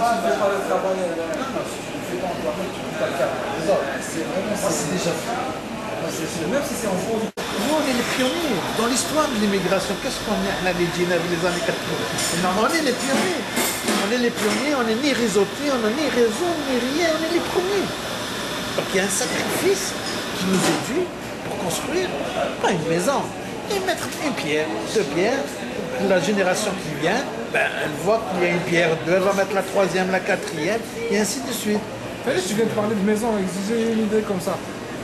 tu ne fais pas le travail, non, si tu ne fais pas en toi-même, tu ne peux pas le faire pour les autres. C'est vraiment, c'est déjà fait. Même si c'est en France. Nous, on est les pionniers. Dans l'histoire de l'immigration, qu'est-ce qu'on a les Djinns les années 80? Non, on est les pionniers. On est les pionniers, on n'est ni réseautés, on n'a ni réseau, ni rien, on est les premiers. Donc il y a un sacrifice qui nous est dû pour construire, pas une maison, et mettre une pierre, deux pierres. La génération qui vient, ben, elle voit qu'il y a une pierre, deux, elle va mettre la troisième, la quatrième, et ainsi de suite. Tu viens de parler de maison, j'ai une idée comme ça.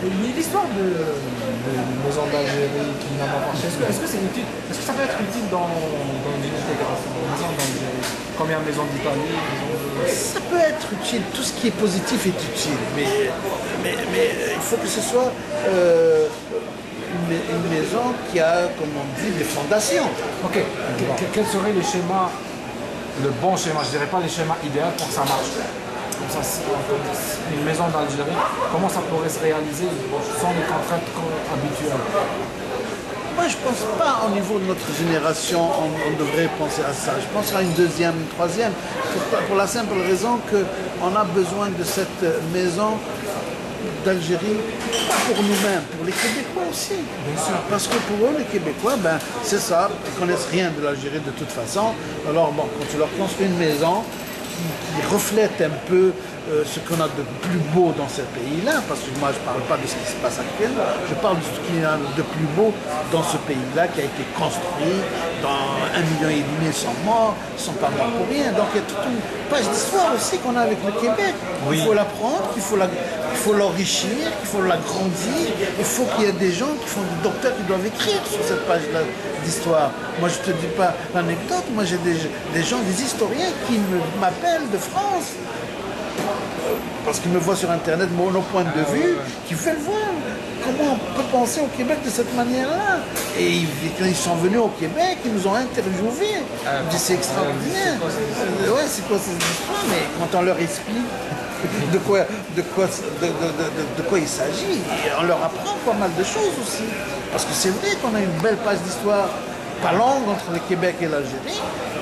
L'histoire de maison d'Algérie qui n'a pas marché, est-ce que c'est utile? Est-ce que ça peut être utile dans une intégration? Maison d'Algérie, combien de maisons d'Italie? Ça peut être utile, tout ce qui est positif est utile, mais il faut que ce soit une maison qui a, comme on dit, des fondations. Ok, quel serait le schéma, le bon schéma, je dirais pas le schéma idéal pour que ça marche? Comme ça, une maison d'Algérie, comment ça pourrait se réaliser sans les contraintes habituelles? Moi, je pense pas au niveau de notre génération, on devrait penser à ça. Je pense à une deuxième, une troisième, pour la simple raison qu'on a besoin de cette maison d'Algérie, pas pour nous-mêmes, pour les Québécois aussi. Bien sûr. Parce que pour eux, les Québécois, ben, c'est ça, ils connaissent rien de l'Algérie de toute façon. Alors bon, quand tu leur construis une maison qui reflète un peu ce qu'on a de plus beau dans ce pays-là, parce que moi je ne parle pas de ce qui se passe actuellement, je parle de ce qu'il y a de plus beau dans ce pays-là qui a été construit dans 1,5 million, ils sont morts, ils ne sont pas morts pour rien. Donc il y a toute une page d'histoire aussi qu'on a avec le Québec. Oui. Il faut l'apprendre, il faut l'enrichir, il faut l'agrandir, il faut qu'il y ait des gens qui font des docteurs qui doivent écrire sur cette page-là d'histoire. Moi je ne te dis pas l'anecdote, moi j'ai des gens, des historiens qui m'appellent de France, parce qu'ils me voient sur Internet, mon point de vue, qui veulent voir comment on peut penser au Québec de cette manière-là. Et quand ils sont venus au Québec, ils nous ont interviewés. C'est extraordinaire. Ouais, c'est quoi cette histoire? Mais quand on leur explique de quoi il s'agit, on leur apprend pas mal de choses aussi. Parce que c'est vrai qu'on a une belle page d'histoire, pas longue entre le Québec et l'Algérie,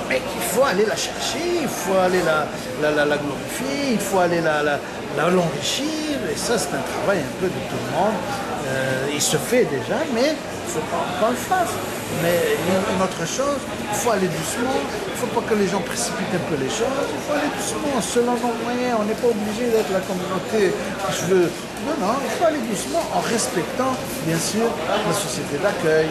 mais qu'il faut aller la chercher, il faut aller la glorifier, il faut aller l'enrichir, et ça c'est un travail un peu de tout le monde. Il se fait déjà, mais il ne faut pas qu'on le fasse. Mais une autre chose, il faut aller doucement, il ne faut pas que les gens précipitent un peu les choses, il faut aller doucement, selon nos moyens, on n'est pas obligé d'être la communauté que je veux. Non, il faut aller doucement en respectant, bien sûr, la société d'accueil,